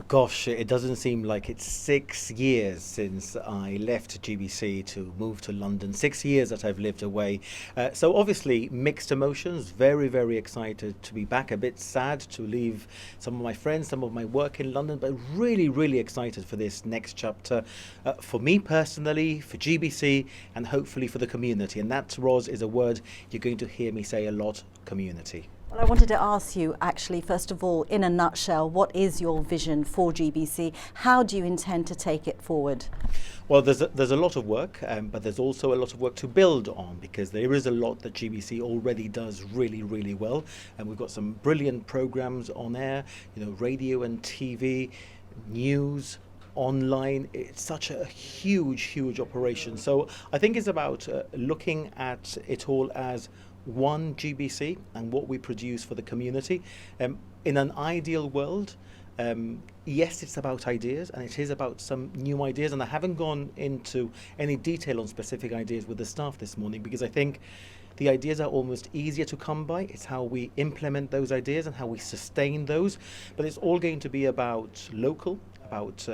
Gosh, it doesn't seem like it's 6 years since I left GBC to move to London. 6 years that I've lived away. So obviously mixed emotions. Very, very excited to be back. A bit sad to leave some of my friends, some of my work in London, but really, really excited for this next chapter. For me personally, for GBC, and hopefully for the community. And that, Ros, is a word you're going to hear me say a lot: community. Well, I wanted to ask you, actually, first of all, in a nutshell, what is your vision for GBC? How do you intend to take it forward? Well, there's a lot of work, but there's also a lot of work to build on, because there is a lot that GBC already does really, really well. And we've got some brilliant programs on air, radio and TV, news, online. It's such a huge, huge operation. So I think it's about looking at it all as one GBC and what we produce for the community. In an ideal world, yes, it's about ideas, and it is about some new ideas. And I haven't gone into any detail on specific ideas with the staff this morning, because I think the ideas are almost easier to come by. It's how we implement those ideas and how we sustain those. But it's all going to be about local, about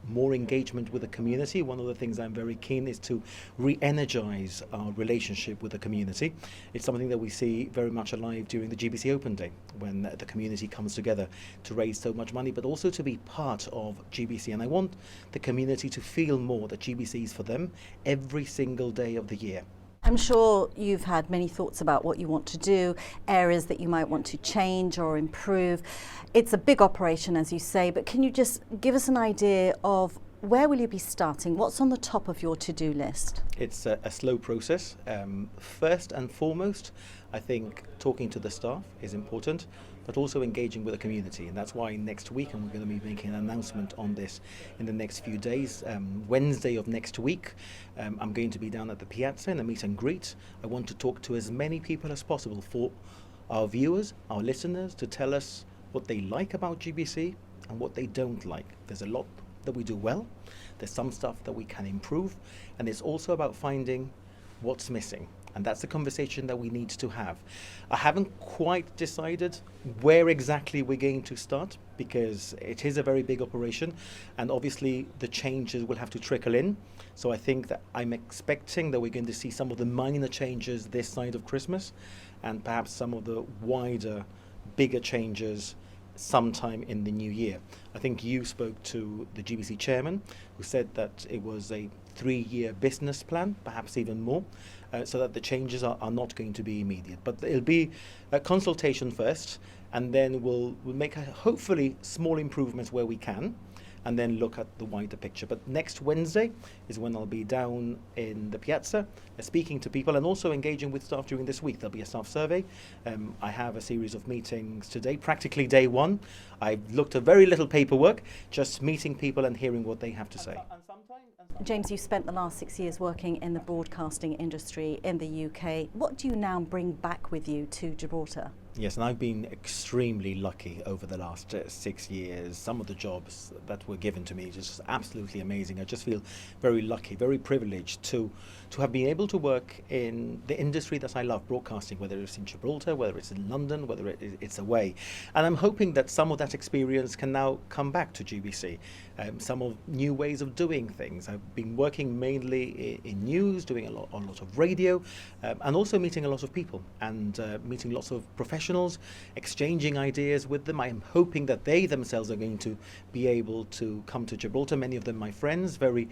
more engagement with the community. One of the things I'm very keen is to re-energize our relationship with the community. It's something that we see very much alive during the GBC Open Day, when the community comes together to raise so much money, but also to be part of GBC. And I want the community to feel more that GBC is for them every single day of the year. I'm sure you've had many thoughts about what you want to do, areas that you might want to change or improve. It's a big operation, as you say, but can you just give us an idea of where will you be starting? What's on the top of your to-do list? It's a slow process. First and foremost, I think talking to the staff is important, but also engaging with the community. And that's why next week, and we're going to be making an announcement on this in the next few days, Wednesday of next week, I'm going to be down at the Piazza in a meet and greet. I want to talk to as many people as possible, for our viewers, our listeners, to tell us what they like about GBC and what they don't like. There's a lot that we do well. There's some stuff that we can improve. And it's also about finding what's missing. And that's the conversation that we need to have. I haven't quite decided where exactly we're going to start, because it is a very big operation, and obviously the changes will have to trickle in. So I think that I'm expecting that we're going to see some of the minor changes this side of Christmas, and perhaps some of the wider, bigger changes sometime in the new year. I think you spoke to the GBC chairman, who said that it was a 3-year business plan, perhaps even more, so that the changes are not going to be immediate. But it'll be a consultation first, and then we'll make hopefully small improvements where we can, and then look at the wider picture. But next Wednesday is when I'll be down in the Piazza speaking to people, and also engaging with staff during this week. There'll be a staff survey. I have a series of meetings today, practically day one. I've looked at very little paperwork, just meeting people and hearing what they have to say. James, you spent the last 6 years working in the broadcasting industry in the UK. What do you now bring back with you to Gibraltar? Yes, and I've been extremely lucky over the last 6 years. Some of the jobs that were given to me just absolutely amazing. I just feel very lucky, very privileged to have been able to work in the industry that I love, broadcasting, whether it's in Gibraltar, whether it's in London, whether it's away. And I'm hoping that some of that experience can now come back to GBC. Some of new ways of doing things. I've been working mainly in news, doing a lot of radio, and also meeting a lot of people, and meeting lots of professionals, exchanging ideas with them. I'm hoping that they themselves are going to be able to come to Gibraltar. Many of them my friends, very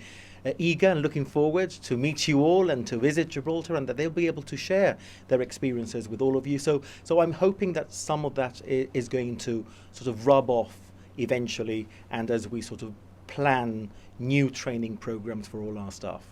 eager and looking forward to meet you all and to visit Gibraltar, and that they'll be able to share their experiences with all of you. So I'm hoping that some of that is going to sort of rub off eventually, and as we sort of plan new training programs for all our staff.